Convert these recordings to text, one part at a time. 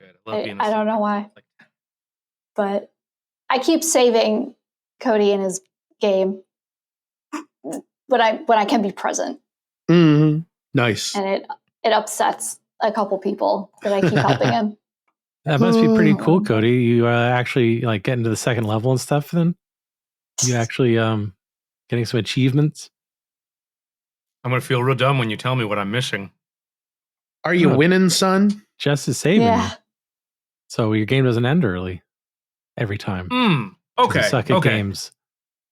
good. I love being I don't know why. But I keep saving Cody in his game when I can be present. Mm-hmm. Nice. And it upsets a couple people that I keep helping him. That must be pretty cool, Cody. You actually like getting to the second level and stuff then? You actually getting some achievements? I'm going to feel real dumb when you tell me what I'm missing. Are you winning, son? Jess is saving Yeah. you. So your game doesn't end early every time. Okay. You suck at games.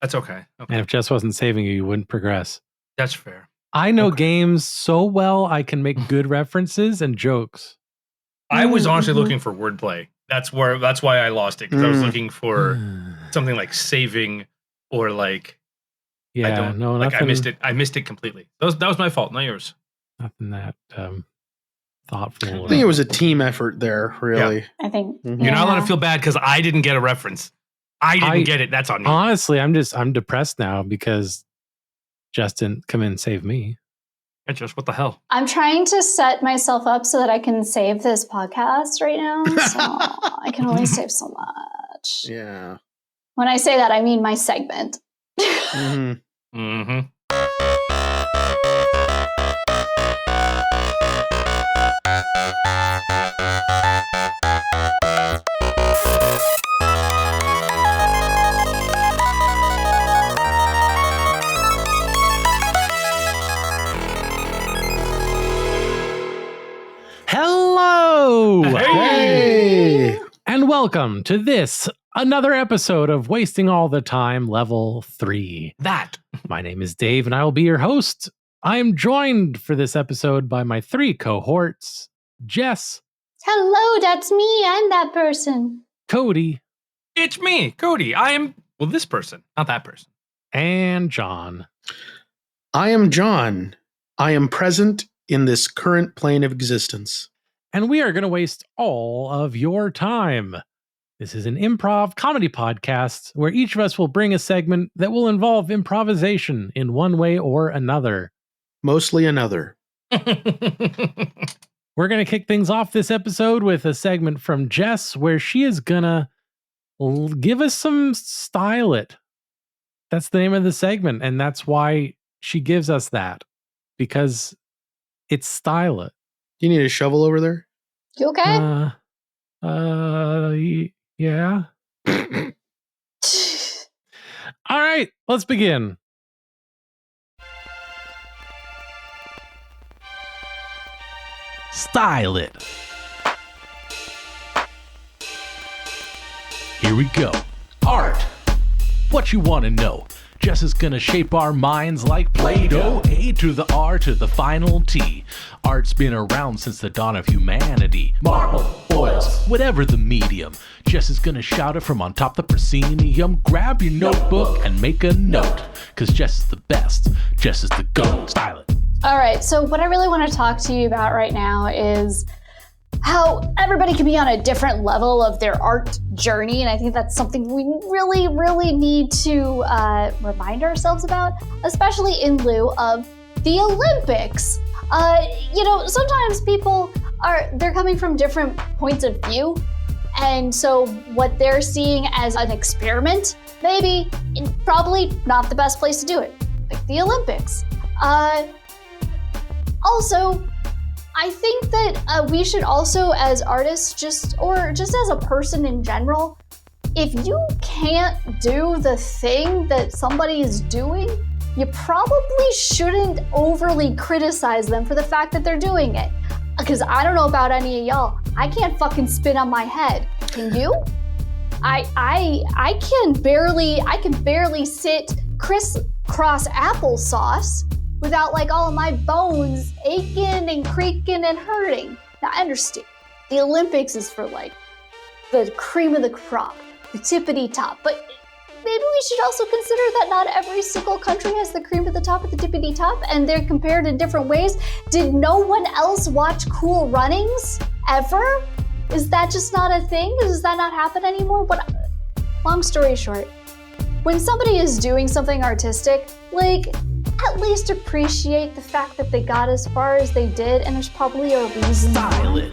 That's okay. And if Jess wasn't saving you, you wouldn't progress. That's fair. I know games so well I can make good references and jokes. I was honestly looking for wordplay. That's why I lost it, because I was looking for something like saving or like I missed it. I missed it completely. That was my fault, not yours. Nothing that thoughtful. I think it was a team effort there, really. Yeah. I think you're not allowed to feel bad because I didn't get a reference. I didn't get it. That's on me. Honestly, I'm depressed now because Jess didn't come in and save me. Just what the hell? I'm trying to set myself up so that I can save this podcast right now. So I can only save so much. Yeah. When I say that, I mean my segment. Hello! Hey! And welcome to another episode of Wasting All the Time, Level 3. My name is Dave, and I will be your host. I am joined for this episode by my 3 cohorts, Jess. Hello, that's me. I'm that person. Cody. It's me, Cody. I am, this person, not that person. And John. I am John. I am present in this current plane of existence. And we are going to waste all of your time. This is an improv comedy podcast where each of us will bring a segment that will involve improvisation in one way or another. Mostly another. We're going to kick things off this episode with a segment from Jess where she is going to give us some style it. That's the name of the segment. And that's why she gives us that, because it's style it. You need a shovel over there? You okay? Yeah. All right, let's begin. Style it. Here we go. Art. What you want to know? Jess is gonna shape our minds like Play-Doh. A to the R to the final T. Art's been around since the dawn of humanity. Marble, oils, whatever the medium. Jess is gonna shout it from on top the proscenium. Grab your notebook and make a note, cause Jess is the best. Jess is the GOAT. Style it. All right, so what I really want to talk to you about right now is how everybody can be on a different level of their art journey. And I think that's something we really, really need to remind ourselves about, especially in lieu of the Olympics. Sometimes people they're coming from different points of view. And so what they're seeing as an experiment, probably not the best place to do it, like the Olympics. Also, I think that we should also, as artists, just as a person in general, if you can't do the thing that somebody is doing, you probably shouldn't overly criticize them for the fact that they're doing it. Because I don't know about any of y'all, I can't fucking spin on my head. Can you? I can barely sit crisscross applesauce without like all of my bones aching and creaking and hurting. Now I understand, the Olympics is for like the cream of the crop, the tippity top, but maybe we should also consider that not every single country has the cream at the top of the tippity top and they're compared in different ways. Did no one else watch Cool Runnings ever? Is that just not a thing? Does that not happen anymore? But long story short, when somebody is doing something artistic, like, at least appreciate the fact that they got as far as they did, and there's probably a reason. Style it.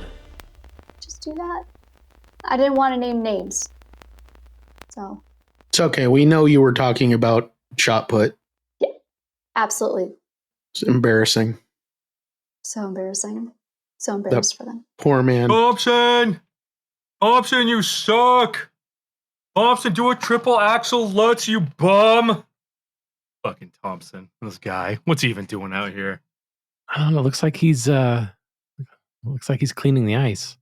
Just do that. I didn't want to name names. So. It's okay. We know you were talking about shot put. Yeah, absolutely. It's embarrassing. So embarrassing. So embarrassed for them. Poor man. Thompson, you suck. Thompson, do a triple axel Lutz, you bum. Fucking Thompson, this guy. What's he even doing out here? I don't know. Looks like he's cleaning the ice.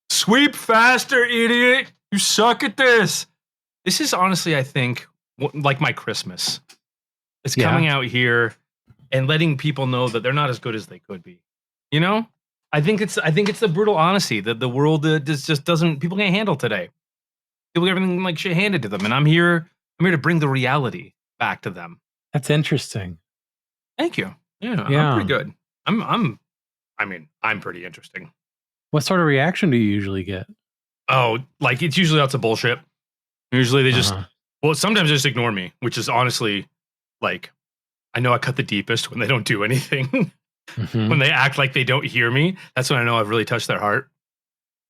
Sweep faster, idiot. You suck at this. This is honestly, I think, like my Christmas. It's coming out here and letting people know that they're not as good as they could be. You know? I think it's the brutal honesty that the world just doesn't, people can't handle today. People get everything like shit handed to them. And I'm here to bring the reality back to them. That's interesting. Thank you. Yeah. I'm pretty good. I'm pretty interesting. What sort of reaction do you usually get? Oh, like it's usually lots of bullshit. Usually they just, sometimes they just ignore me, which is honestly like, I know I cut the deepest when they don't do anything. Mm-hmm. When they act like they don't hear me, that's when I know I've really touched their heart.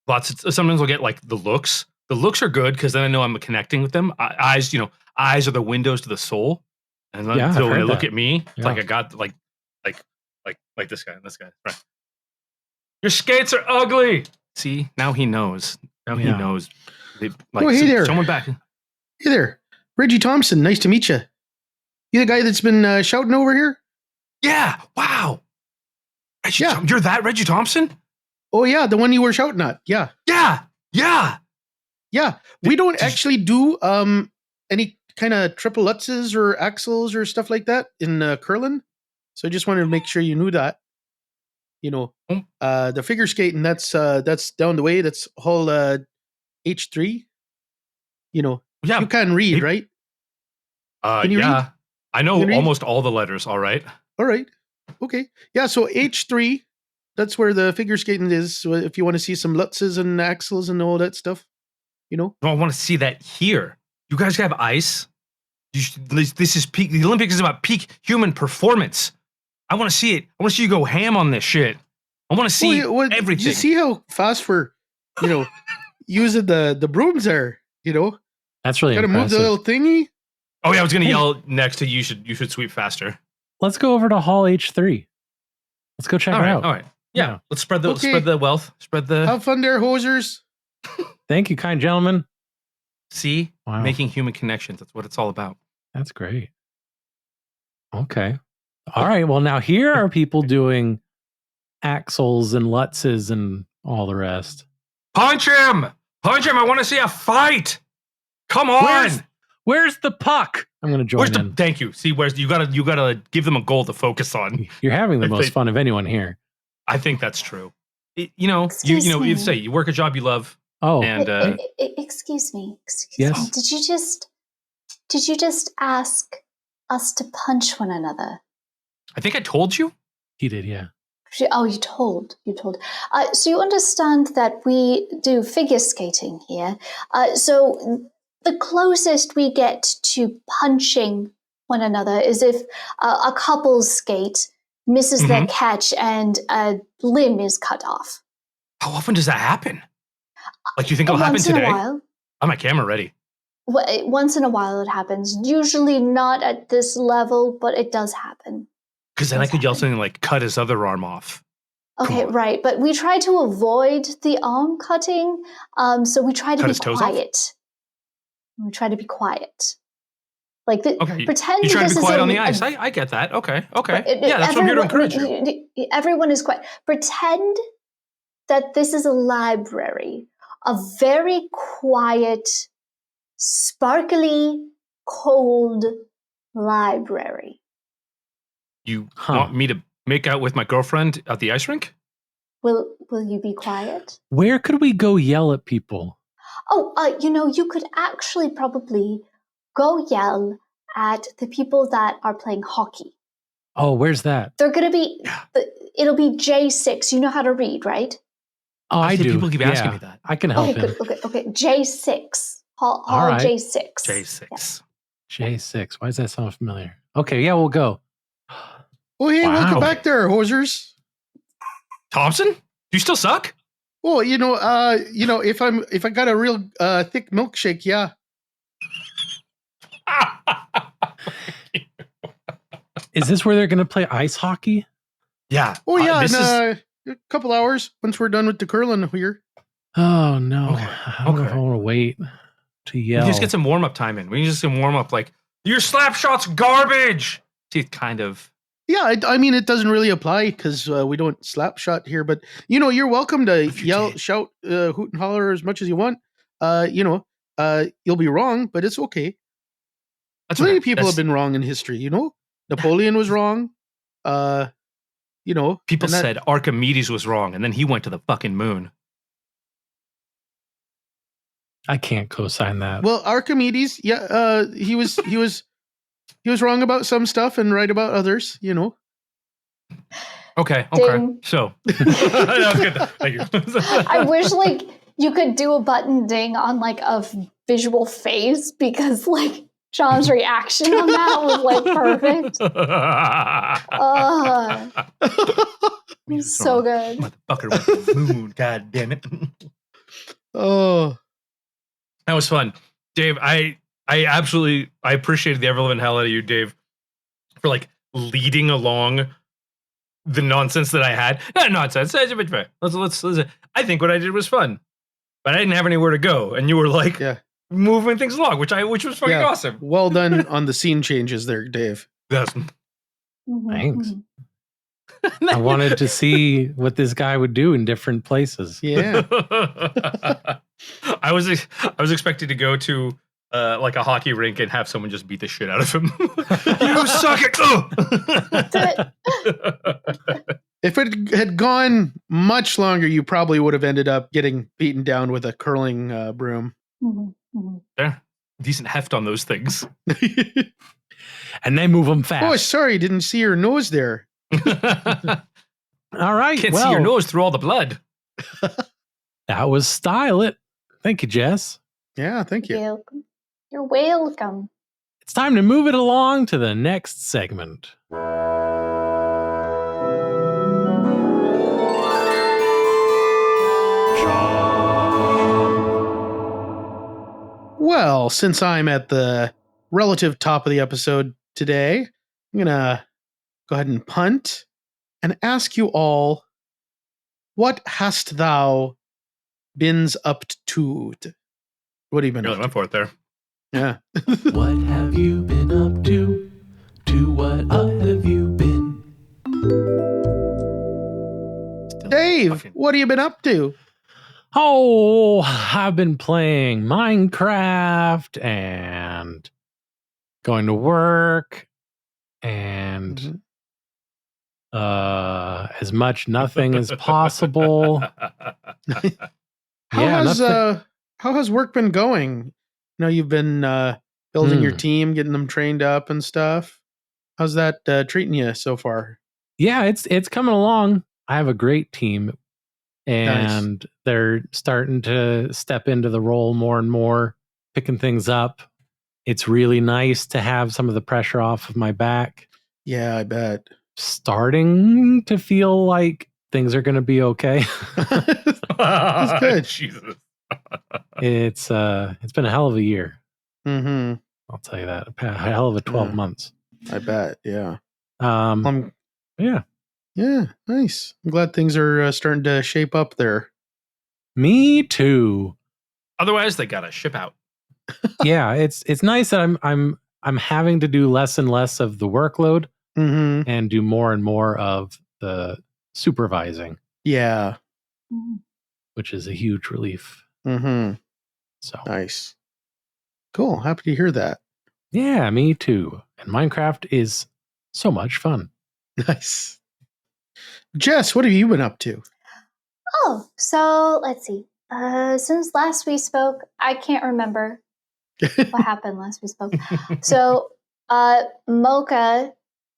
Sometimes I'll get like the looks. The looks are good because then I know I'm connecting with them. Eyes are the windows to the soul. And so when they look at me, it's like I got like this guy and this guy. Right. Your skates are ugly. See, now he knows. He knows. Hey there. Someone back. Hey there. Reggie Thompson. Nice to meet you. You the guy that's been shouting over here? Yeah. Wow. You're that Reggie Thompson? Oh, yeah. The one you were shouting at. Yeah. Yeah. We don't actually do any kind of triple Lutzes or axles or stuff like that in curling. So I just wanted to make sure you knew that. You know, the figure skating, that's down the way. That's Hall H3. You know, you can read, right? Can you read? I know almost all the letters. All right. Okay. Yeah. So H3, that's where the figure skating is. So if you want to see some Lutzes and axles and all that stuff, you know. No, I want to see that here. You guys have ice. This is peak. The Olympics is about peak human performance. I want to see it. I want to see you go ham on this shit. I want to see everything. You see how fast we're, using the brooms there, That's really gotta impressive. move the little thingy. Oh yeah, I was gonna yell next to you should sweep faster. Let's go over to Hall H3. Let's go check it out. All right. Yeah. Let's spread the wealth. Have fun there, hosers. Thank you, kind gentlemen. See? Wow. Making human connections. That's what it's all about. That's great. Okay. All right. Well, now here are people doing axles and Lutzes and all the rest. Punch him! I want to see a fight. Come on! Where's the puck? I'm going to join in. Thank you. See, you gotta give them a goal to focus on. You're having the most fun of anyone here. I think that's true. You say you work a job you love. Oh, and excuse me. Yes. Did you just ask us to punch one another? I think I told you. He did, yeah. Oh, you told. So you understand that we do figure skating here. So the closest we get to punching one another is if a couple's skate misses their catch and a limb is cut off. How often does that happen? Like, you think it'll happen today? Once in a while. I have my camera ready. Once in a while it happens. Usually not at this level, but it does happen. Because then I could yell something like, cut his other arm off. Okay, right. But we try to avoid the arm cutting. So we try to be quiet. We try to be quiet. Like, pretend you try to be quiet on the ice. I get that. Okay. Yeah, that's what I'm here to encourage you. Everyone is quiet. Pretend that this is a library. A very quiet, sparkly, cold library. You want me to make out with my girlfriend at the ice rink? Will you be quiet? Where could we go yell at people? Oh, you could actually probably go yell at the people that are playing hockey. Oh, where's that? They're going to be, it'll be J6. You know how to read, right? Oh, I do. People keep asking me that. I can help him. Okay. J6. Hall right. J6. J6. Yeah. J6. Why does that sound familiar? Okay, yeah, we'll go. Oh, hey, welcome back there, hosers. Thompson, do you still suck? Oh, if I got a real thick milkshake, yeah. Is this where they're going to play ice hockey? Yeah. Oh, yeah. In a couple hours once we're done with the curling here. Oh, no. Okay. I don't know if I want to wait to yell. We can just get some warm-up time in. We can just warm up like, your slap shot's garbage. See, kind of. Yeah, I mean, it doesn't really apply because we don't slap shot here. But, you're welcome to yell, shout, hoot and holler as much as you want. You'll be wrong, but it's okay. Many people have been wrong in history, Napoleon was wrong. People said Archimedes was wrong, and then he went to the fucking moon. I can't co-sign that. Well, Archimedes, yeah, he was wrong about some stuff and right about others, Okay. Ding. So that was good. Thank you. I wish you could do a button ding on a visual face because John's reaction on that was perfect. So good. Motherfucker with the moon. God damn it. Oh, that was fun, Dave. I appreciated the ever-loving hell out of you, Dave, for leading along the nonsense that I had. Not nonsense. Let's. I think what I did was fun, but I didn't have anywhere to go, and you were moving things along, which was fucking awesome. Well done on the scene changes there, Dave. Yes. Thanks. I wanted to see what this guy would do in different places. Yeah. I was expecting to go to a hockey rink and have someone just beat the shit out of him. You suck it. If it had gone much longer, you probably would have ended up getting beaten down with a curling broom. Yeah, decent heft on those things. And they move them fast. Oh, sorry, didn't see your nose there. All right. Can't see your nose through all the blood. That was Style It. Thank you, Jess. Yeah, thank you. You're welcome. It's time to move it along to the next segment. Well, since I'm at the relative top of the episode today, I'm going to go ahead and punt and ask you all, what hast thou been up to? What have you been really up went for it there. Yeah. What have you been up to? To what have you been? Dave, what have you been up to? Oh, I've been playing Minecraft and going to work and as much nothing as possible. How has work been going? You've been building your team, getting them trained up and stuff. How's that treating you so far? Yeah, it's coming along. I have a great team. And they're starting to step into the role more and more, picking things up. It's really nice to have some of the pressure off of my back. Yeah, I bet. Starting to feel like things are going to be okay. That's good. Jesus. It's been a hell of a year. Mm-hmm. I'll tell you that. A hell of a 12 months. I bet. Yeah. Yeah. Yeah, nice. I'm glad things are starting to shape up there. Me too. Otherwise, they gotta ship out. Yeah, it's nice that I'm having to do less and less of the workload and do more and more of the supervising. Yeah, which is a huge relief. So nice, cool. Happy to hear that. Yeah, me too. And Minecraft is so much fun. Nice. Jess, what have you been up to? Oh, so let's see. Since last we spoke, I can't remember what happened last we spoke. So, Mocha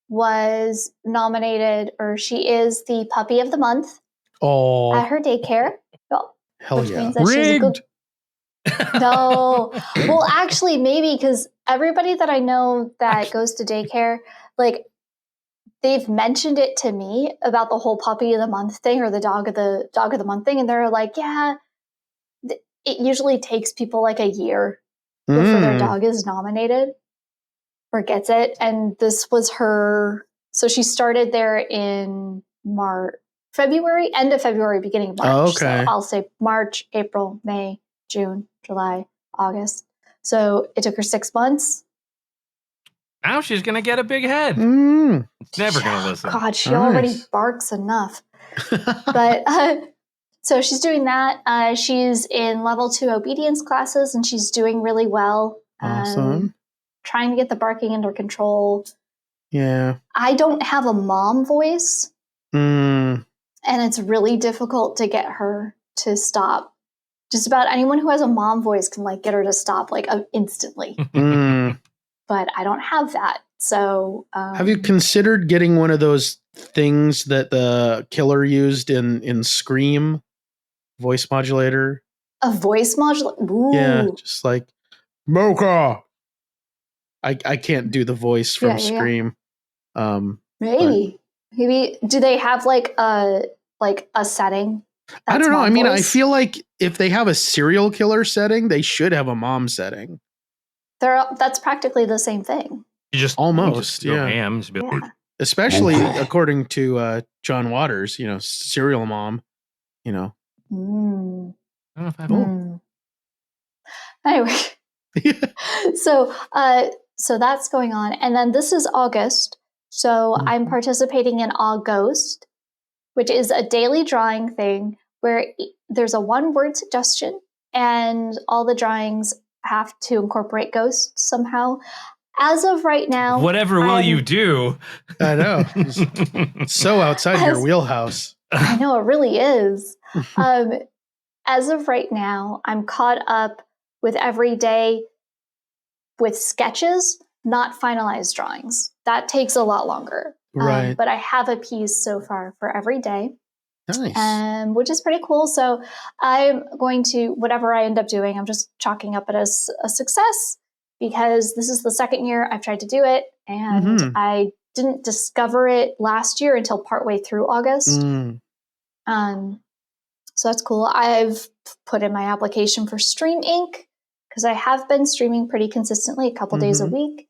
was nominated, or she is the puppy of the month at her daycare. Well, hell yeah. Means that Rigged. She's a good... No. Well, actually, maybe because everybody that I know that goes to daycare, they've mentioned it to me about the whole puppy of the month thing or the dog of the month thing, and they're like, yeah, it usually takes people like a year before their dog is nominated or gets it. And this was her. So she started there in February, end of February, beginning of March. Oh, okay. So I'll say March, April, May, June, July, August. So it took her 6 months. Now she's going to get a big head. Never going to listen. God, she already barks enough. But so she's doing that. She's in level 2 obedience classes, and she's doing really well. Awesome. Trying to get the barking under control. Yeah. I don't have a mom voice. Mm. And it's really difficult to get her to stop. Just about anyone who has a mom voice can like get her to stop like instantly. But I don't have that. So have you considered getting one of those things that the killer used in Scream? Voice modulator? A voice modulator? Ooh. Yeah, just like Mocha. I can't do the voice from Scream. Maybe do they have like a setting? I don't know. I mean, voice? I feel like if they have a serial killer setting, they should have a mom setting. That's practically the same thing. You just almost go ham. Especially according to John Waters, serial mom. I don't know if I have Anyway, so that's going on, and then this is August. So I'm participating in August, which is a daily drawing thing where there's a 1-word suggestion, and all the drawings have to incorporate ghosts somehow. As of right now, whatever will you do? I know, it's so outside your wheelhouse. I know it really is. As of right now, I'm caught up with every day with sketches, not finalized drawings. That takes a lot longer. Right. But I have a piece so far for every day. Nice. Which is pretty cool. So I'm going to, whatever I end up doing, I'm just chalking up it as a success because this is the second year I've tried to do it. And I didn't discover it last year until partway through August. So that's cool. I've put in my application for Stream Inc. because I have been streaming pretty consistently a couple days a week.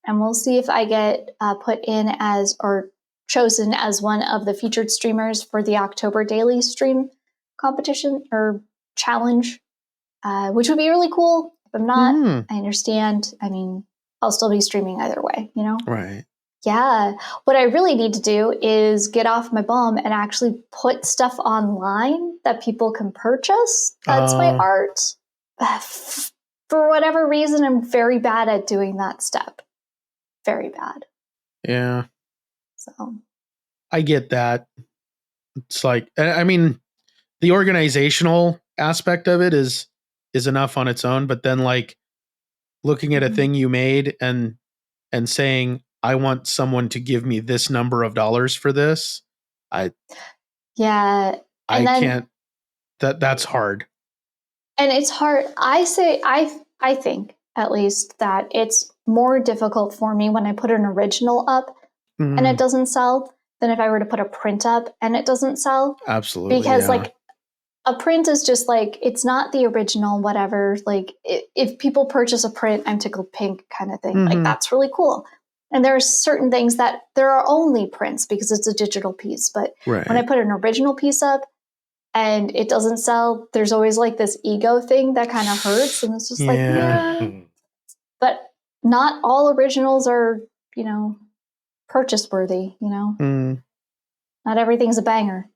And we'll see if I get put in as or chosen as one of the featured streamers for the October daily stream competition or challenge, which would be really cool. If I'm not, I understand. I mean, I'll still be streaming either way, Right. Yeah. What I really need to do is get off my bum and actually put stuff online that people can purchase. That's my art. For whatever reason, I'm very bad at doing that step. Very bad. Yeah. So I get that. It's like, I mean, the organizational aspect of it is enough on its own, but then like looking at a thing you made and saying, I want someone to give me this number of dollars for this. Can't, that's hard. And it's hard. I think at least that it's more difficult for me when I put an original up and it doesn't sell than if I were to put a print up and it doesn't sell. Absolutely. Because like a print is just like, it's not the original, whatever. Like if people purchase a print, I'm tickled pink kind of thing. Like that's really cool. And there are certain things that there are only prints because it's a digital piece. But when I put an original piece up and it doesn't sell, there's always like this ego thing that kind of hurts. And it's just like, yeah. But not all originals are, purchase worthy, Not everything's a banger.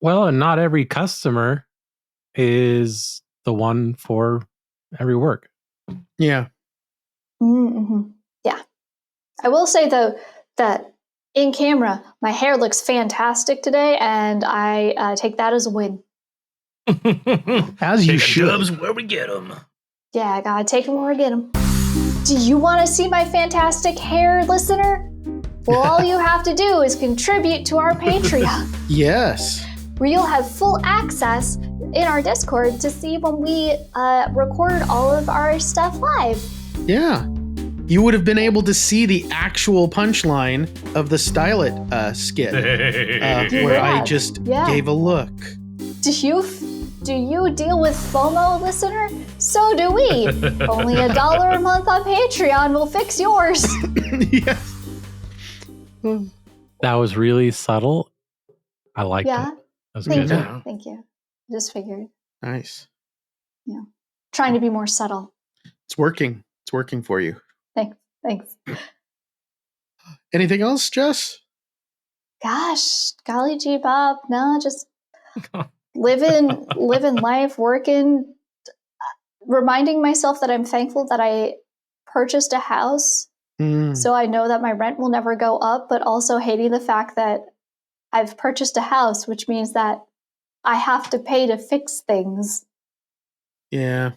Well, and not every customer is the one for every work. Yeah. Yeah. I will say, though, that in camera, my hair looks fantastic today, and I take that as a win. As you should. Dubs where we get them. Yeah, I gotta take them where I get them. Do you want to see my fantastic hair, listener? Well, all you have to do is contribute to our Patreon. Yes. Where you'll have full access in our Discord to see when we record all of our stuff live. Yeah. you would have been able to see the actual punchline of the Style It skit, where I just gave a look. Do you deal with FOMO, listener? So do we. Only $1 a month on Patreon will fix yours. Yes. That was really subtle. I liked it. That was good. Thank you. Just figured. Nice. Yeah. Trying to be more subtle. It's working. It's working for you. Thanks. Anything else, Jess? Gosh, golly gee Bob. No, just living life, working, reminding myself that I'm thankful that I purchased a house. So I know that my rent will never go up, but also hating the fact that I've purchased a house, which means that I have to pay to fix things. Yeah.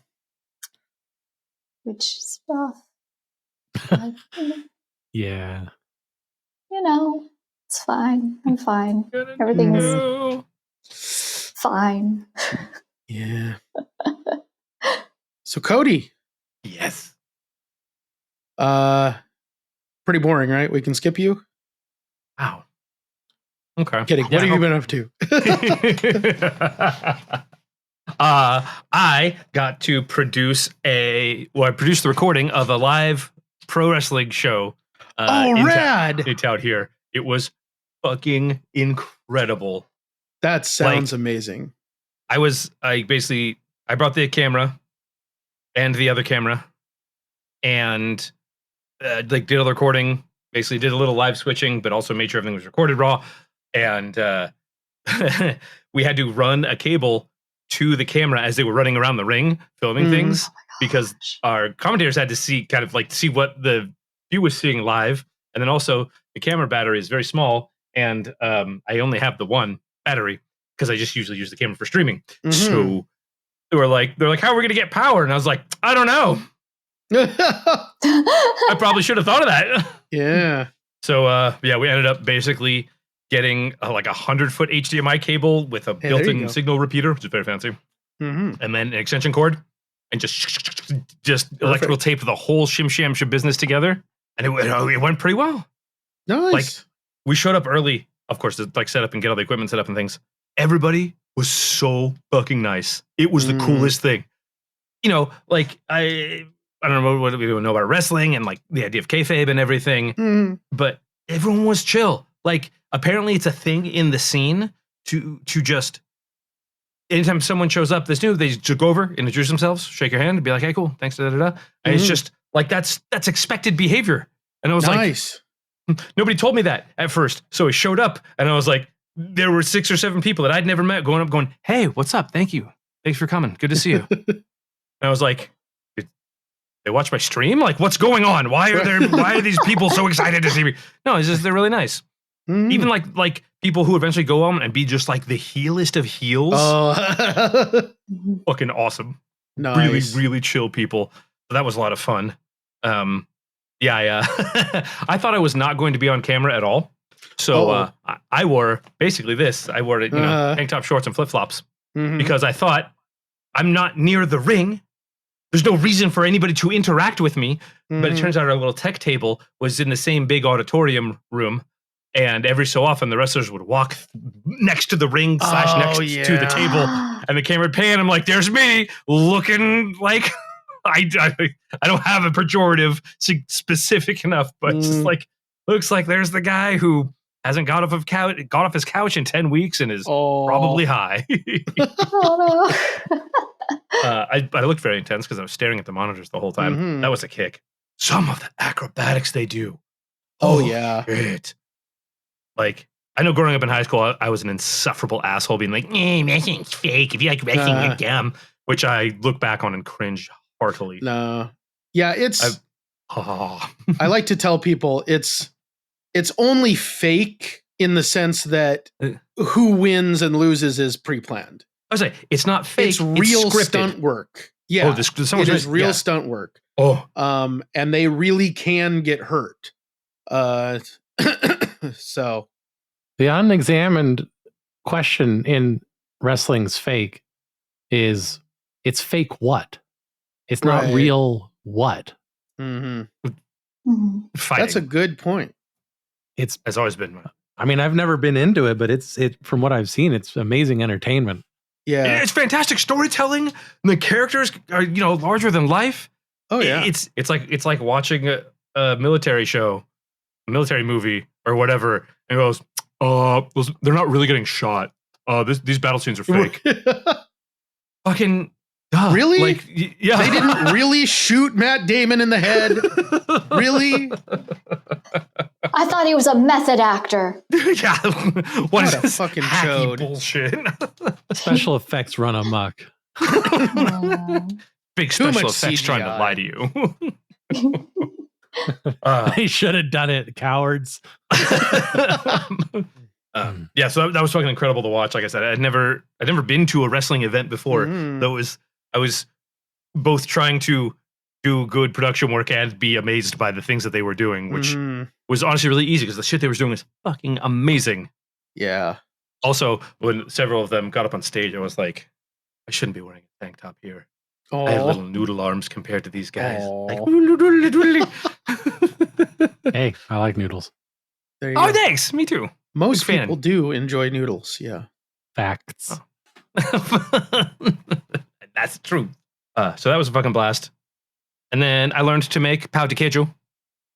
Which is rough. Yeah. It's fine. I'm fine. Everything is fine. Yeah. So Cody. Yes. Pretty boring, right? We can skip you. Wow. Okay. Kidding. What have you been up to? I got to produce I produced the recording of a live pro wrestling show. Rad! In town here. It was fucking incredible. That sounds amazing. I brought the camera and the other camera and did all the recording, basically did a little live switching, but also made sure everything was recorded raw. And we had to run a cable to the camera as they were running around the ring filming things, because our commentators had to see what the view was seeing live. And then also the camera battery is very small, and I only have the one battery because I just usually use the camera for streaming. So they're like, how are we going to get power? And I was like, I don't know. I probably should have thought of that. Yeah. So we ended up basically getting like 100-foot HDMI cable with a built-in signal repeater, which is very fancy, and then an extension cord, and just electrical tape the whole shim business together, and it went pretty well. Nice. Like, we showed up early, of course, to set up and get all the equipment set up and things. Everybody was so fucking nice. It was the coolest thing. I don't know what we don't know about wrestling and like the idea of kayfabe and everything, but everyone was chill. Like, apparently it's a thing in the scene to just, anytime someone shows up that's new, they just go over, introduce themselves, shake your hand, and be like, hey, cool, thanks, And it's just like, that's expected behavior. And I was nice. Like, nobody told me that at first. So I showed up and I was like, there were 6 or 7 people that I'd never met going, hey, what's up? Thank you. Thanks for coming. Good to see you. And I was like, they watch my stream? Like, what's going on? Why are these people so excited to see me? No, it's just, they're really nice. Even like people who eventually go on and be just like the heelest of heels. Fucking awesome. Nice. Really, really chill people. So that was a lot of fun. I thought I was not going to be on camera at all. So I wore basically this. I wore tank top, shorts, and flip-flops because I thought, I'm not near the ring. There's no reason for anybody to interact with me. But it turns out our little tech table was in the same big auditorium room. And every so often, the wrestlers would walk next to the ring / next to the table, and the camera would pan. I'm like, "There's me looking like I don't have a pejorative specific enough, but just like looks like there's the guy who hasn't got off his couch in 10 weeks and is probably high." I looked very intense because I was staring at the monitors the whole time. That was a kick. Some of the acrobatics they do. Yeah. Shit. Like, I know growing up in high school, I was an insufferable asshole being like, wrestling's fake. If you like wrestling, you're dumb. Which I look back on and cringe heartily. No. Yeah, I like to tell people it's only fake in the sense that who wins and loses is pre-planned. I was like, it's not fake. It's real scripted. stunt work. Yeah. It is real stunt work. And they really can get hurt. So the unexamined question in wrestling's fake is, it's fake what? It's not real what? Fighting. That's a good point. It's always been. I mean, I've never been into it, but it's from what I've seen, it's amazing entertainment. Yeah, it's fantastic storytelling. And the characters are larger than life. Oh yeah, it's like watching a military show, a military movie or whatever, and it goes, they're not really getting shot. These battle scenes are fake. Fucking duh. Really? Like, yeah. They didn't really shoot Matt Damon in the head. Really? I thought he was a method actor. Yeah. What is a this fucking hacky chode. bullshit? Special effects run amok. Big Too special much effects trying to CGI. lie to you. They should have done it, cowards. Yeah, so that was fucking incredible to watch. Like I said, I'd never been to a wrestling event before. I was both trying to do good production work and be amazed by the things that they were doing, which was honestly really easy because the shit they were doing was fucking amazing. Yeah. Also, when several of them got up on stage, I was like, I shouldn't be wearing a tank top here. Oh. I have little noodle arms compared to these guys. Like, Hey, I like noodles. There you oh, go. thanks. Me too. Most Big fan. people do enjoy noodles. Yeah. Facts. That's true. So that was a fucking blast. And then I learned to make pão de queijo,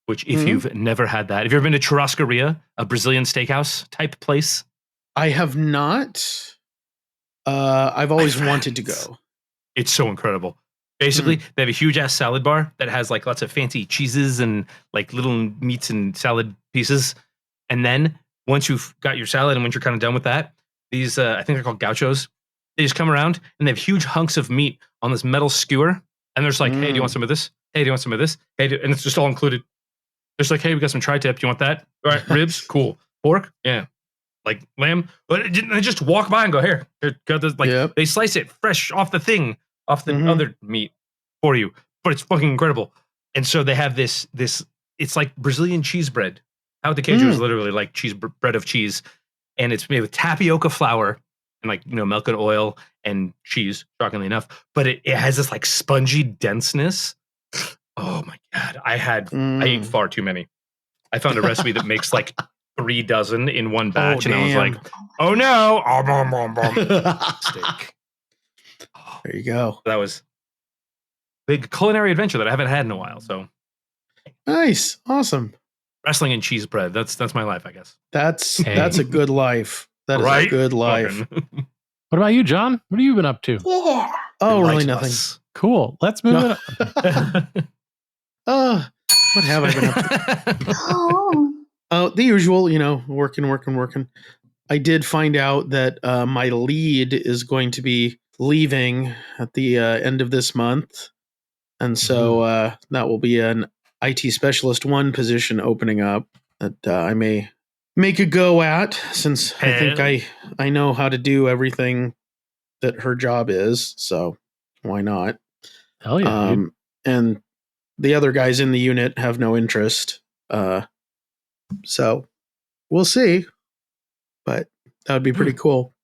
which if you've never had that, if you've ever been to Churrascaria, a Brazilian steakhouse type place. I have not. I've always wanted to go. It's so incredible. Basically, they have a huge ass salad bar that has like lots of fancy cheeses and like little meats and salad pieces. And then once you've got your salad and once you're kind of done with that, these, I think they're called gauchos. They just come around and they have huge hunks of meat on this metal skewer. And they're just like, hey, do you want some of this? Hey, do you want some of this? Hey, and it's just all included. It's like, hey, we got some tri-tip. You want that? All right, ribs, cool. Pork, yeah. Like lamb. But they just walk by and go, here, got this. Like they slice it fresh off the thing, off the other meat for you. But it's fucking incredible. And so they have this. It's like Brazilian cheese bread. Pão de queijo is literally like bread of cheese, and it's made with tapioca flour and like milk and oil and cheese. Shockingly enough, but it has this like spongy denseness. Oh my god! I ate far too many. I found a recipe that makes like 3 dozen in one batch, and I was like, oh no! Steak. There you go. That was a big culinary adventure that I haven't had in a while. So nice, awesome. Wrestling and cheese bread. That's my life, I guess. That's a good life. That is a good life. What about you, John? What have you been up to? Yeah. Oh, really nothing. Cool. Let's move it up. What have I been up to? The usual, working. I did find out that my lead is going to be leaving at the end of this month. And so that will be an IT Specialist 1 position opening up that I may make a go at, since I think I know how to do everything that her job is. So why not? Hell yeah. And the other guys in the unit have no interest. So we'll see. But that would be pretty cool.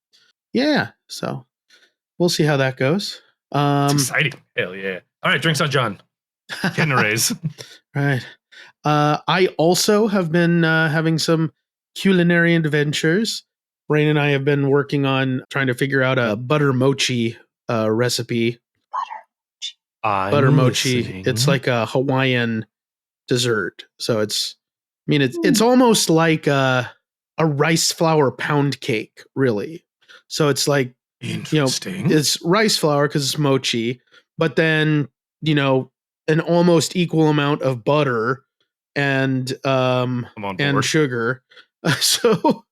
Yeah. So we'll see how that goes. It's exciting. Hell yeah. All right. Drinks on John. Getting a raise. Right. I also have been having some culinary adventures. Rain and I have been working on trying to figure out a butter mochi recipe. Butter mochi. It's like a Hawaiian dessert. So it's almost like a rice flour pound cake, really. So it's like, interesting. It's rice flour because it's mochi, but then, an almost equal amount of butter and sugar. So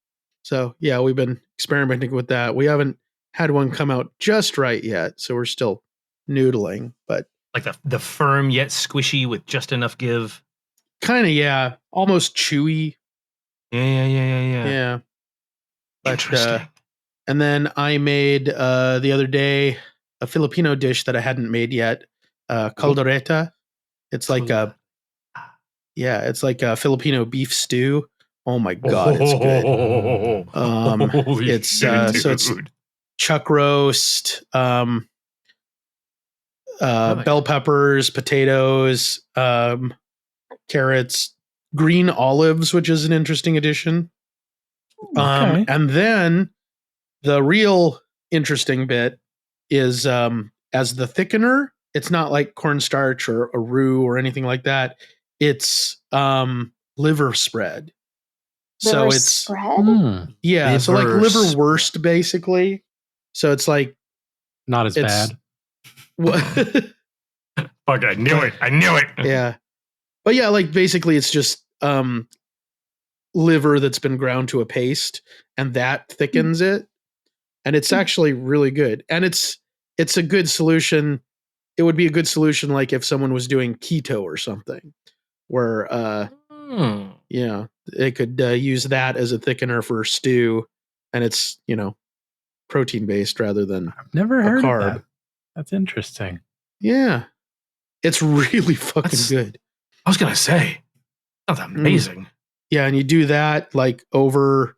yeah, we've been experimenting with that. We haven't had one come out just right yet, so we're still noodling, but like the firm yet squishy with just enough give. Kind of, yeah, almost chewy. Yeah. But, interesting. And then I made the other day a Filipino dish that I hadn't made yet, caldereta. It's like it's like a Filipino beef stew. Oh my god, it's good. It's chuck roast, bell peppers, potatoes, carrots, green olives, which is an interesting addition. Okay. And then the real interesting bit is as the thickener, it's not like cornstarch or a roux or anything like that. It's liver spread. Liver so it's spread? Yeah, so like Liver liverwurst basically. So it's like Not as it's- bad. Fuck, I knew it. Yeah. But yeah, like basically it's just liver that's been ground to a paste and that thickens it. And it's actually really good. And it's a good solution. It would be a good solution like if someone was doing keto or something where yeah, they could use that as a thickener for stew and it's, protein based rather than I've never heard carb. of that. That's interesting. Yeah. It's really fucking That's- good. I was gonna say, that's amazing. Yeah, and you do that like over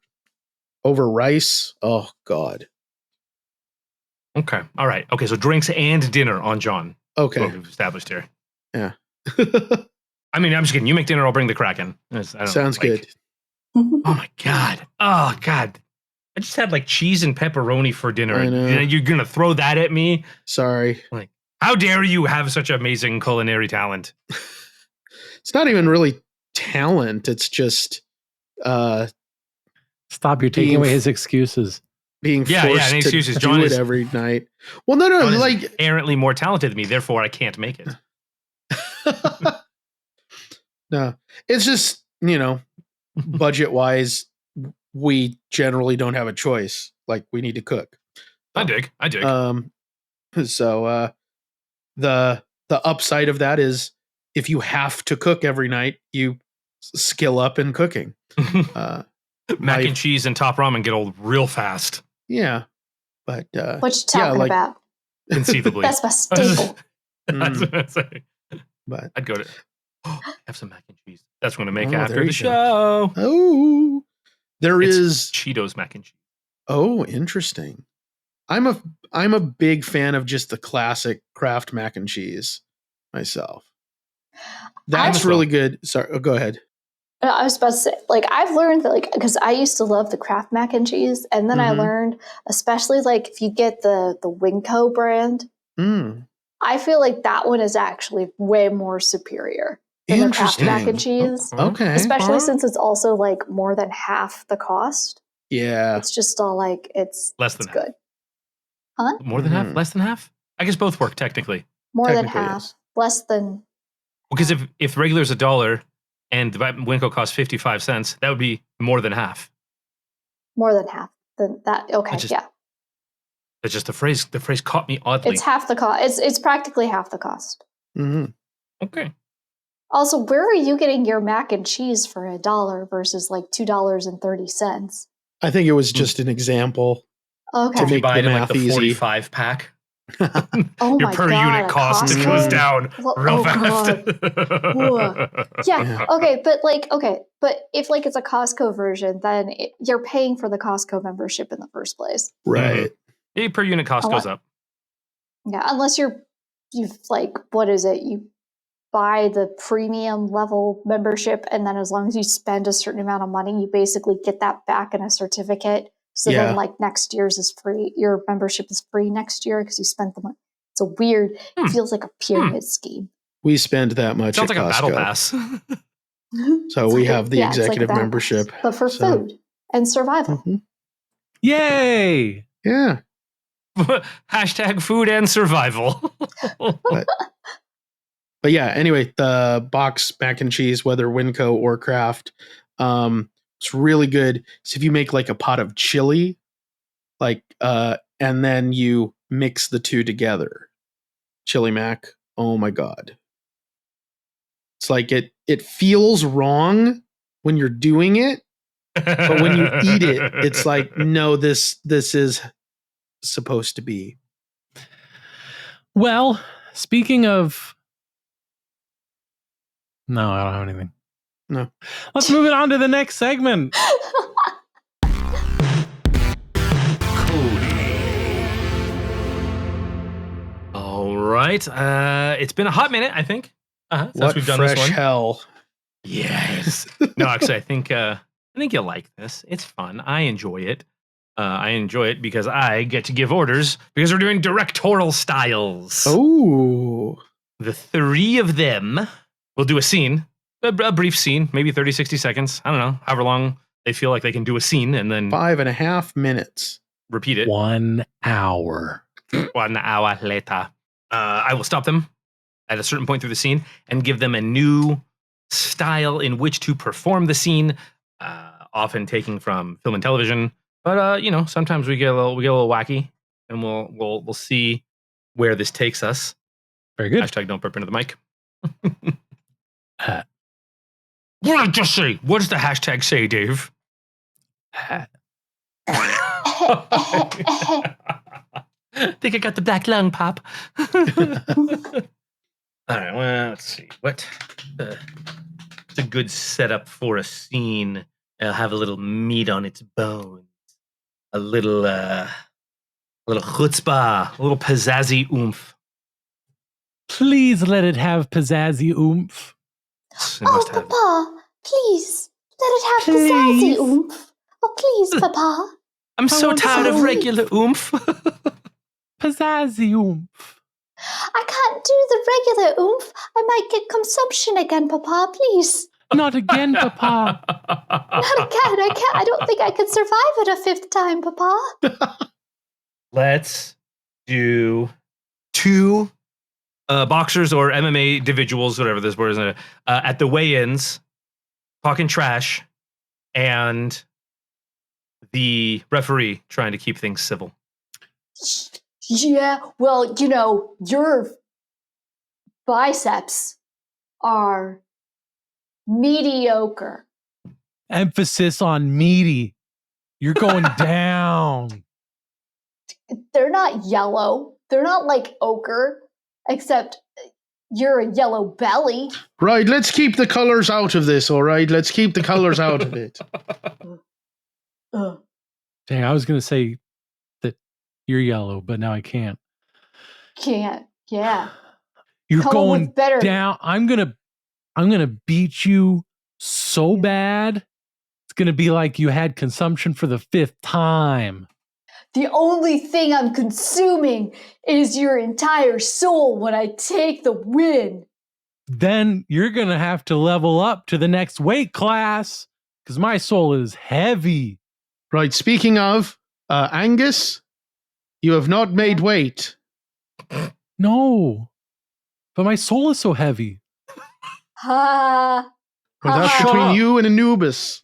rice. Oh God. Okay, all right. Okay, so drinks and dinner on John. Okay. What we've established here. Yeah. I mean, I'm just kidding. You make dinner, I'll bring the Kraken. Sounds good. Oh my god. Oh god. I just had like cheese and pepperoni for dinner. I know. You're gonna throw that at me? Sorry. How dare you have such amazing culinary talent? It's not even really talent. It's just Stop! You're taking Being- away his excuses. being Yeah, forced and excuses. to John do is- it every night. Well, no, John is like inherently more talented than me, therefore I can't make it. no, it's just budget wise, we generally don't have a choice. Like we need to cook. I dig. So the upside of that is if you have to cook every night, you skill up in cooking. Mac and cheese and top ramen get old real fast. Yeah, but What you talking about? Conceivably. That's my staple. That's what I'm saying. but I'd go to have some mac and cheese. That's what I'm gonna make Oh, after there the you show. oh, there It's is Cheetos mac and cheese. Oh, interesting. I'm a big fan of just the classic Kraft mac and cheese myself. That's I- really good. Sorry, go ahead. I was about to say, like, I've learned that, like, because I used to love the Kraft mac and cheese, and then I Mhm. learned, especially like if you get the Winco brand, Mm, I feel like that one is actually way more superior than the Kraft interesting. mac and cheese, Okay. especially since it's also like more than half the cost. Yeah. It's just all like it's Less than it's good. More than half? Mhm. Less than half? I guess both work technically. More than Technically, half, yes. less than Because if regular's $1 and the Winco costs 55 cents, that would be more than half. half. Than that. Okay, just- yeah, That's just the phrase. The phrase caught me oddly. it's half the cost. It's practically half the cost. hmm Okay. Also, where are you getting your mac and cheese for $1 versus like $2.30? I think it was just an example. Okay. If you make buy the it in like math the easy. 45 pack, Oh your my per God, unit at cost Costco? goes down Well, real oh fast. Whoa. Yeah. Yeah. Okay. But if like it's a Costco version, then you're paying for the Costco membership in the first place. Right. Yeah, per unit cost Oh, goes up. Yeah. Unless you've like, what is it? You buy the premium level membership, and then as long as you spend a certain amount of money, you basically get that back in a certificate. So Yeah. then, like, next year's is free. Your membership is free next year because you spent the money. It's a weird. Hmm. It feels like a pyramid scheme. We spend that much Sounds at like a battle Costco. pass. So It's we like a- have the yeah, it's like a executive battle membership. pass, but for so- food and survival. Mhm. Yay! Yeah. Hashtag food and survival. But yeah, anyway, the box mac and cheese, whether Winco or Kraft, it's really good. So if you make like a pot of chili, like and then you mix the two together, chili mac, oh my God. It's like it feels wrong when you're doing it, but when you eat it, it's like, no, this is supposed to be. Well, speaking of, no, I don't have anything. No. Let's move it on to the next segment. All right. It's been a hot minute, I think. Since What we've done fresh this one. hell. Yes. No, actually, I think you'll like this. It's fun. I enjoy it. I enjoy it because I get to give orders because we're doing directorial styles. Oh. The three of them will do a scene, a brief scene, maybe 30, 60 seconds. I don't know, however long they feel like they can do a scene, and then 5.5 minutes. Repeat it. 1 hour. 1 hour later. I will stop them at a certain point through the scene and give them a new style in which to perform the scene, often taking from film and television. But sometimes we get a little wacky, and we'll see where this takes us. Very good. Hashtag don't burp into the mic. What did I just say? What does the hashtag say, Dave? Think I got the black lung, Pop. All right, well, let's see. What? It's a good setup for a scene. It'll have a little meat on its bones. A little chutzpah, a little pizzazzy oomph. Please let it have pizzazzy oomph. Oh, Papa, please, let it have pizzazzy oomph. Oh, please, Papa. I'm so tired of regular oomph. Pizzazzy oomph. I can't do the regular oomph. I might get consumption again, Papa, please. Not again, Papa. Not again. I can't. I don't think I could survive it a fifth time, Papa. Let's do 2 boxers or MMA individuals, whatever this word is, at the weigh-ins, talking trash, and the referee trying to keep things civil. Yeah, well, your biceps are mediocre. Emphasis on meaty. You're going down. They're not yellow. They're not like ochre, except you're a yellow belly. Right, let's keep the colors out of this, all right? Let's keep the colors out of it. Dang, I was going to say that you're yellow, but now I can't. Can't. Yeah. You're Come going with better. down. I'm going to beat you so bad. It's going to be like you had consumption for the 5th time. The only thing I'm consuming is your entire soul when I take the win. Then you're going to have to level up to the next weight class because my soul is heavy. Right, speaking of, Angus, you have not made weight. No, but my soul is so heavy. Ha. Well, that's between you and Anubis.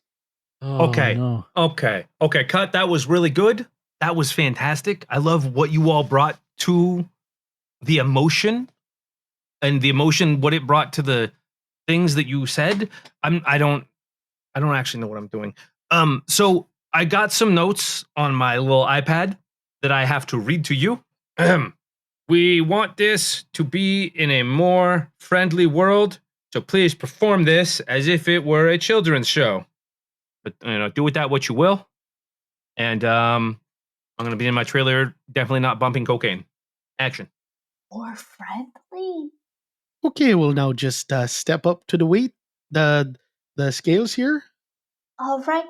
Oh, Okay. No. Okay, cut. That was really good. That was fantastic. I love what you all brought to the emotion, and the emotion, what it brought to the things that you said. I don't actually know what I'm doing. So I got some notes on my little iPad that I have to read to you. We want this to be in a more friendly world, so please perform this as if it were a children's show. But do with that what you will. And I'm going to be in my trailer, definitely not bumping cocaine. Action. More friendly. Okay, we'll now just step up to the weight, the scales here. All right.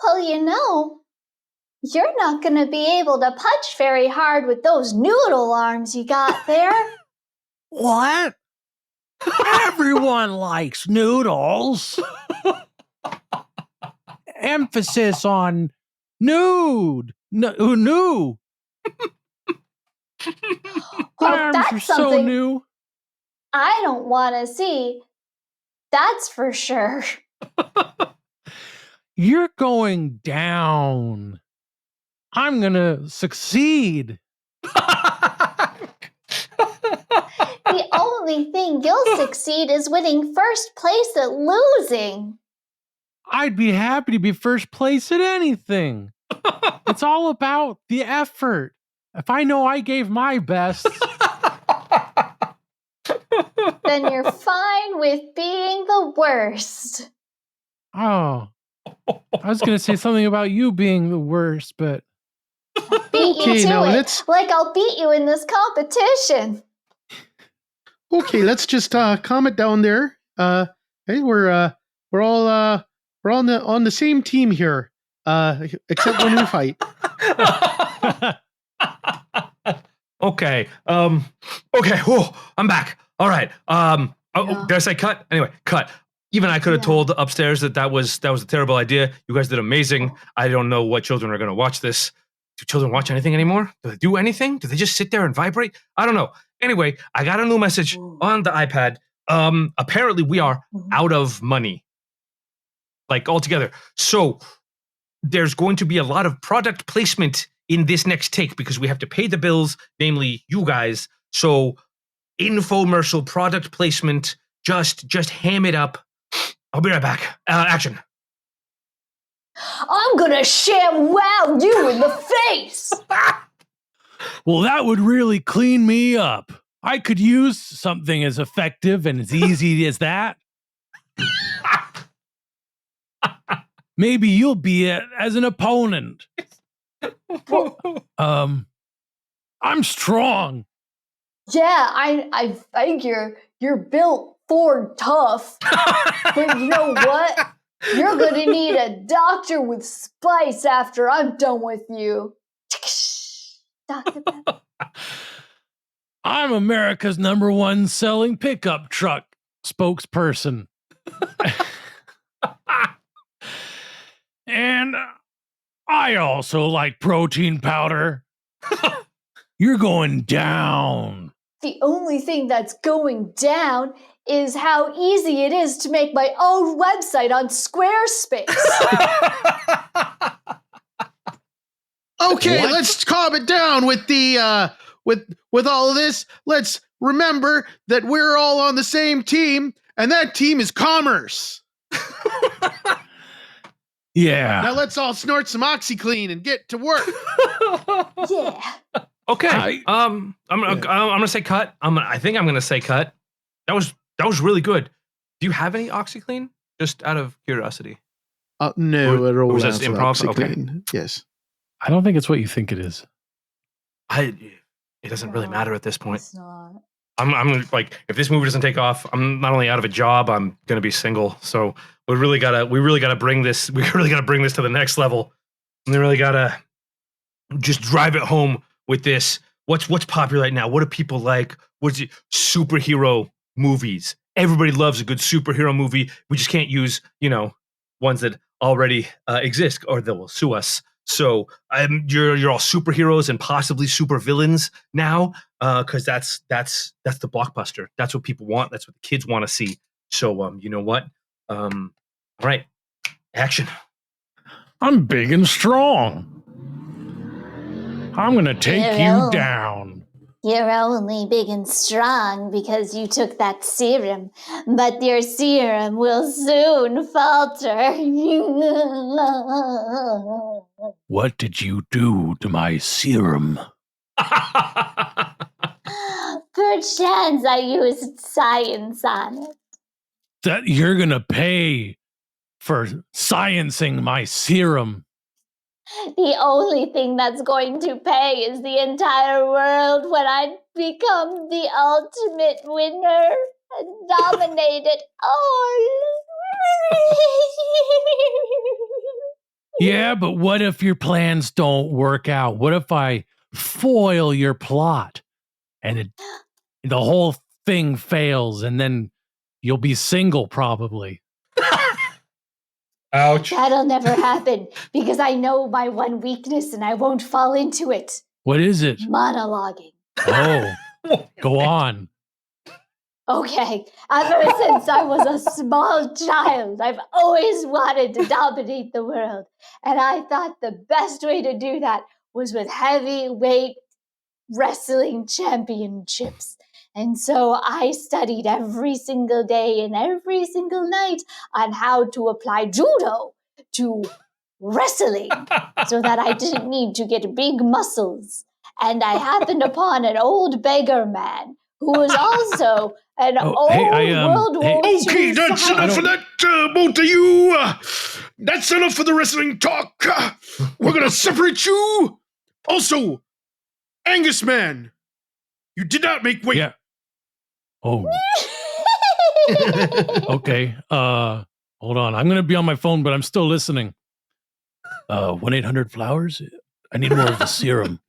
Well, you're not going to be able to punch very hard with those noodle arms you got there. What? Everyone likes noodles. Emphasis on nude. New. Well, Arms are that's so something new. I don't want to see. That's for sure. You're going down. I'm going to succeed. The only thing you'll succeed is winning first place at losing. I'd be happy to be first place at anything. It's all about the effort. If I know I gave my best. Then you're fine with being the worst. Oh. I was going to say something about you being the worst, but. Beat Okay, you to now it. let's- Like I'll beat you in this competition. Okay, let's just calm it down there. Hey, we're all on the same team here, except when we fight. Okay. Okay. Whoa, I'm back. All right. Did I say cut? Anyway, cut. Even I could have told upstairs that was a terrible idea. You guys did amazing. I don't know what children are going to watch this. Do children watch anything anymore? Do they do anything? Do they just sit there and vibrate? I don't know. Anyway, I got a new message on the iPad. Apparently we are out of money, like altogether. So there's going to be a lot of product placement in this next take because we have to pay the bills, namely you guys. So infomercial product placement, just ham it up. I'll be right back. Action. I'm gonna sham wow you in the face. Well, that would really clean me up. I could use something as effective and as easy as that. Maybe you'll be it as an opponent. I'm strong. Yeah, I figure you're built for tough. But you know what? You're gonna need a doctor with spice after I'm done with you. Dr. Pepper. I'm America's #1 selling pickup truck spokesperson. And I also like protein powder. You're going down. The only thing that's going down is how easy it is to make my own website on Squarespace. Okay, let's calm it down with the with all of this. Let's remember that we're all on the same team, and that team is commerce. Yeah. Now let's all snort some OxyClean and get to work. Yeah. Okay. I'm gonna say cut. I think I'm gonna say cut. That was really good. Do you have any OxyClean? Just out of curiosity. No, it all was this improv? OxyClean. Okay. Yes. I don't think it's what you think it is. It doesn't really matter at this point. It's not. I'm like, if this movie doesn't take off, I'm not only out of a job, I'm gonna be single. So we really gotta bring this. We really gotta bring this to the next level. And we really gotta just drive it home with this. What's popular right now? What do people like? What's it? Superhero movies. Everybody loves a good superhero movie. We just can't use, ones that already exist, or they will sue us. So you're all superheroes and possibly super villains now, because that's the blockbuster. That's what people want. That's what the kids want to see. So you know what? All right, action. I'm big and strong. I'm gonna take you down. You're only big and strong because you took that serum, but your serum will soon falter. What did you do to my serum? Perchance I used science on it. That you're gonna pay for sciencing my serum. The only thing that's going to pay is the entire world when I become the ultimate winner and dominate it all. Yeah, but what if your plans don't work out? What if I foil your plot and the whole thing fails and then you'll be single probably? Ouch. That'll never happen because I know my one weakness and I won't fall into it. What is it? Monologuing. Oh, go on. Okay, ever since I was a small child, I've always wanted to dominate the world. And I thought the best way to do that was with heavyweight wrestling championships. And so I studied every single day and every single night on how to apply judo to wrestling so that I didn't need to get big muscles. And I happened upon an old beggar man who was also an World War II. Okay, that's enough for that, both of you. That's enough for the wrestling talk. We're going to separate you. Also, Angus man, you did not make weight. Yeah. Oh. Okay. Hold on. I'm going to be on my phone, but I'm still listening. 1-800-Flowers? I need more of the serum.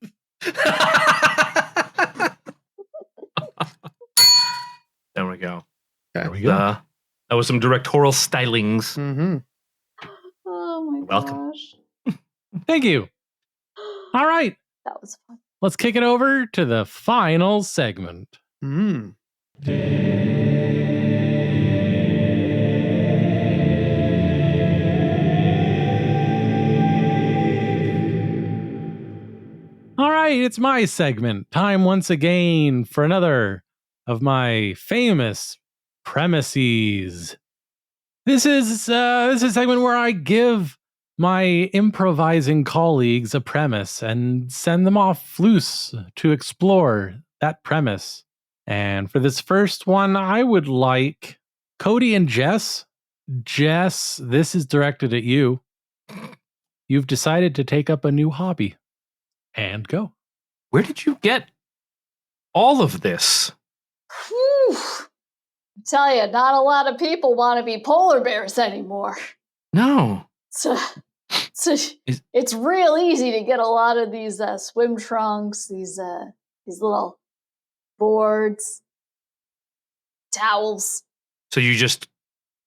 There we go. There we go. That was some directorial stylings. Mm-hmm. Oh my Welcome. gosh. Thank you. All right. That was fun. Let's kick it over to the final segment. Mm. All right, it's my segment. Time once again for another of my famous premises. This is a segment where I give my improvising colleagues a premise and send them off loose to explore that premise. And for this first one, I would like Cody and Jess. Jess, this is directed at you. You've decided to take up a new hobby. And go. Where did you get all of this? Whew. I tell you, not a lot of people want to be polar bears anymore. No. It's real easy to get a lot of these swim trunks, these little boards, towels. So you just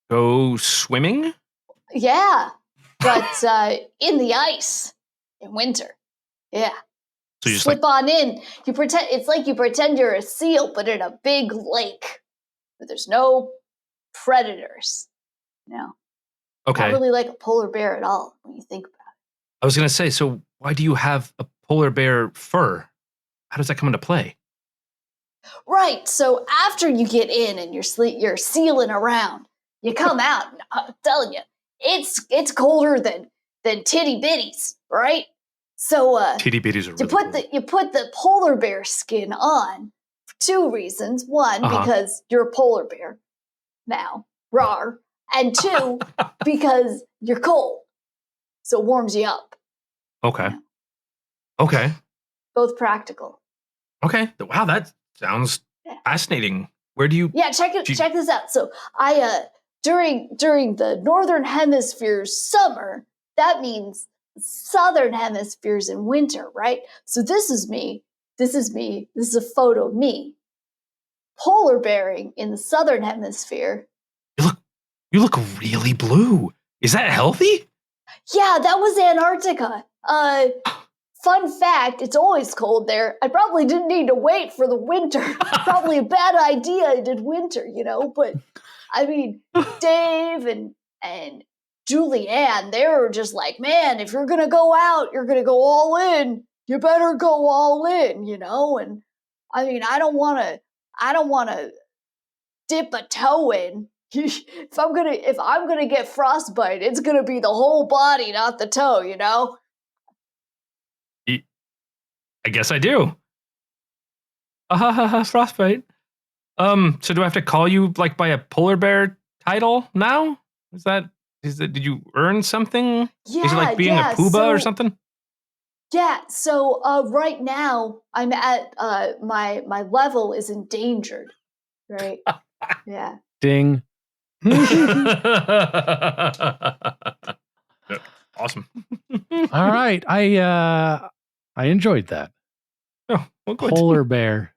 go swimming? Yeah, but in the ice in winter. Yeah. So you just slip on in. You pretend it's like you pretend you're a seal, but in a big lake where there's no predators. No. Okay. Not really like a polar bear at all when you think about it. I was gonna say, so why do you have a polar bear fur? How does that come into play? Right. So after you get in and you're sealing around, you come out. And I'm telling you, it's colder than titty bitties, right? So Titty bitties are really cool. you put the polar bear skin on for two reasons. One, Uh-huh. because you're a polar bear now, rawr, and two, because you're cold, so it warms you up. Okay. Okay. Both practical. Okay. Wow, that sounds fascinating. Where do you? Yeah, check this out. So I during the northern hemisphere's summer, that means southern hemisphere's in winter, right? So this is me. This is a photo of me polar bearing in the southern hemisphere. You look really blue. Is that healthy? Yeah, that was Antarctica. Fun fact, it's always cold there. I probably didn't need to wait for the winter. Probably a bad idea I did winter, but I mean, Dave and Julianne, they were just like, man, if you're going to go out, you're going to go all in. You better go all in, and I mean, I don't want to dip a toe in. If I'm going to get frostbite, it's going to be the whole body, not the toe, I guess I do. Frostbite. So do I have to call you like by a polar bear title now? Did you earn something? Yeah, is it like being a poobah or something? Yeah, so right now I'm at my level is endangered. Right? Yeah. Ding. Awesome. All right. I enjoyed that. Oh, well, good. Polar bear.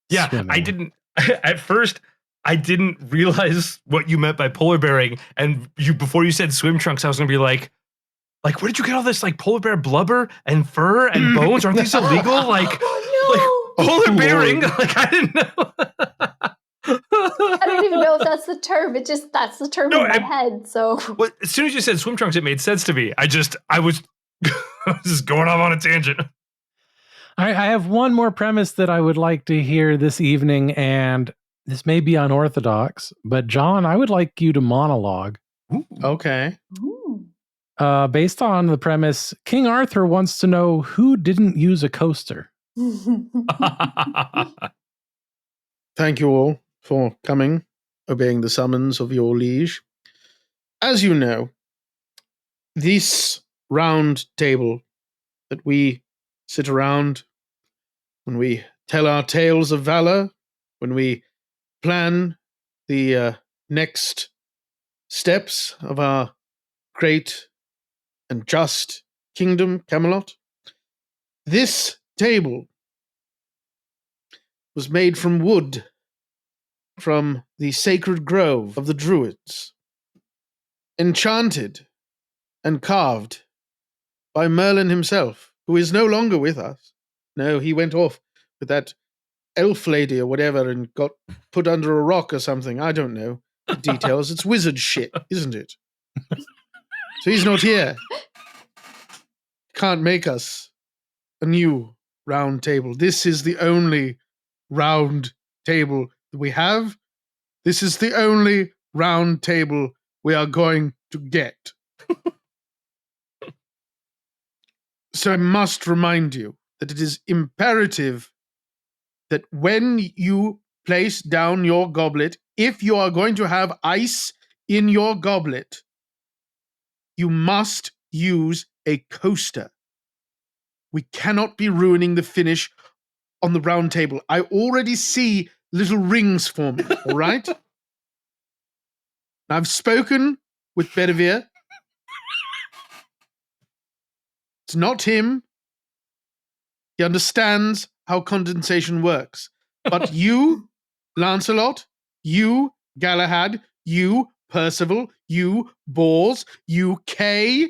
Yeah, swimming. I didn't at first. I didn't realize what you meant by polar bearing, and before you said swim trunks, I was gonna be like, where did you get all this like polar bear blubber and fur and bones? Aren't these illegal? Like polar bearing? Like I didn't know. I don't even know if that's the term. That's the term in my head. So as soon as you said swim trunks, it made sense to me. I was just going off on a tangent. I have one more premise that I would like to hear this evening, and this may be unorthodox, but John, I would like you to monologue. Ooh. Okay. Ooh. Based on the premise, King Arthur wants to know who didn't use a coaster. Thank you all for coming, obeying the summons of your liege. As you know, this round table that we sit around when we tell our tales of valor, when we plan the next steps of our great and just kingdom, Camelot. This table was made from wood from the sacred grove of the Druids, enchanted and carved by Merlin himself, who is no longer with us. No, he went off with that elf lady or whatever and got put under a rock or something. I don't know the details. It's wizard shit, isn't it? So he's not here. Can't make us a new round table. This is the only round table that we have. This is the only round table we are going to get. So I must remind you that it is imperative that when you place down your goblet, if you are going to have ice in your goblet, you must use a coaster. We cannot be ruining the finish on the round table. I already see little rings forming, all right? I've spoken with Bedivere. It's not him. He understands how condensation works. But you, Lancelot, you, Galahad, you, Percival, you, Bors, you, Kay,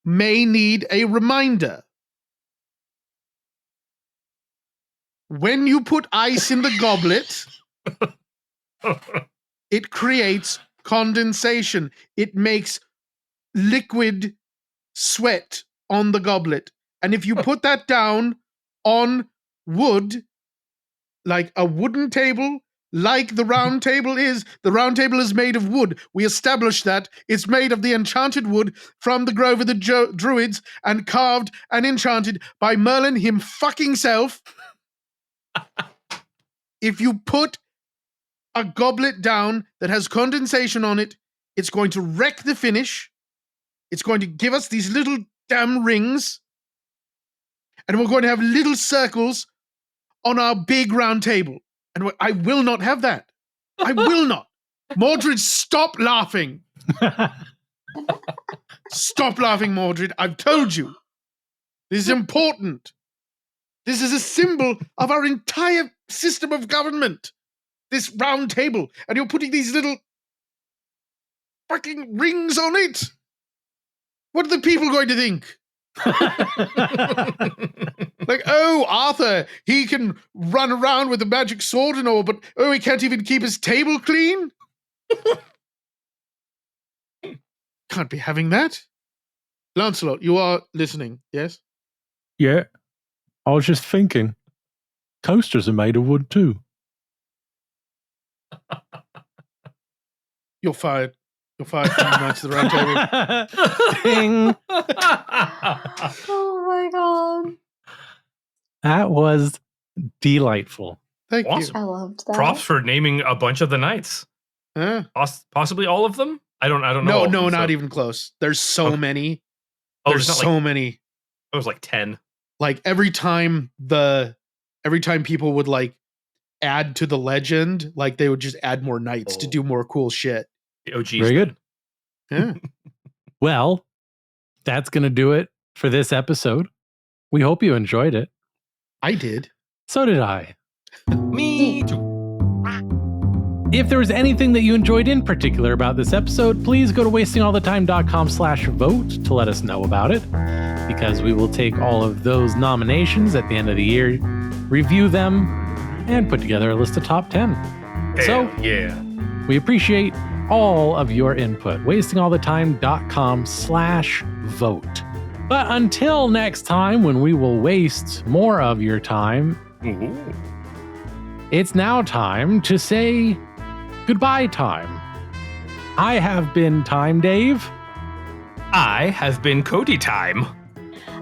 may need a reminder. When you put ice in the goblet, it creates condensation. It makes liquid sweat on the goblet. And if you put that down on wood, like a wooden table, like the round table is made of wood. We established that. It's made of the enchanted wood from the Grove of the Druids and carved and enchanted by Merlin him fucking self. If you put a goblet down that has condensation on it, it's going to wreck the finish. It's going to give us these little damn rings. And we're going to have little circles on our big round table. And I will not have that. I will not. Mordred, stop laughing. Stop laughing, Mordred. I've told you. This is important. This is a symbol of our entire system of government. This round table. And you're putting these little fucking rings on it. What are the people going to think? Like, oh, Arthur, he can run around with a magic sword and all, but oh, he can't even keep his table clean? Can't be having that. Lancelot, you are listening, yes? Yeah. I was just thinking, coasters are made of wood too. You're fired. You're fired from the Knights of the Round Table. Ding. Oh my god. That was delightful. Thank Awesome. you. I loved that. Props for naming a bunch of the knights. Huh? Possibly all of them? I don't know. No, all of them, not so- even close. There's so Okay. many. Oh, There's it's not so like, many. it was like 10. Like every time people would like add to the legend, like they would just add more knights to Oh. do more cool shit. The OGs. Very good. Yeah. Well, that's going to do it for this episode. We hope you enjoyed it. I did. So did I. Me too. If there was anything that you enjoyed in particular about this episode, please go to wastingallthetime.com/vote to let us know about it, because we will take all of those nominations at the end of the year, review them, and put together a list of top 10. So, Hell yeah. we appreciate all of your input. wastingallthetime.com/vote. But until next time, when we will waste more of your time, Ooh. it's now time to say goodbye time. I have been Time Dave. I have been Cody Time.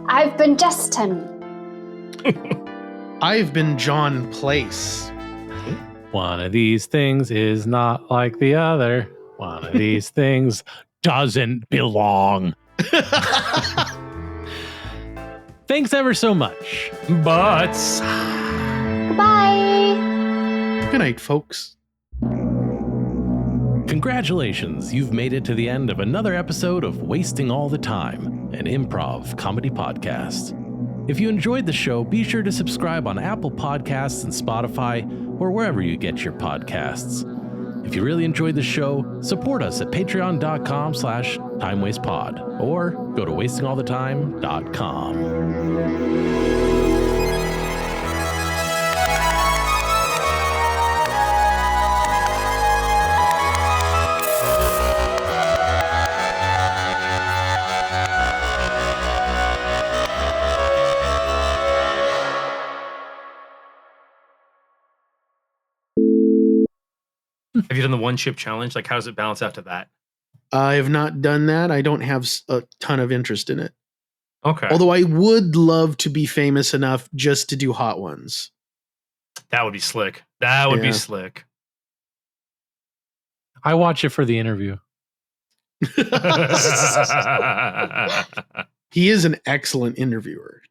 I've been Justin. I've been John Place. One of these things is not like the other. One of these things doesn't belong. Thanks ever so much. But Goodbye. Good night, folks. Congratulations, you've made it to the end of another episode of Wasting All the Time, an improv comedy podcast. If you enjoyed the show, be sure to subscribe on Apple Podcasts and Spotify, or wherever you get your podcasts. If you really enjoyed the show, support us at patreon.com/timewastepod, or go to wastingallthetime.com. Have you done the one chip challenge? Like, how does it balance after that? I have not done that. I don't have a ton of interest in it. Okay. Although I would love to be famous enough just to do hot ones. That would be slick. That would be slick. I watch it for the interview. He is an excellent interviewer.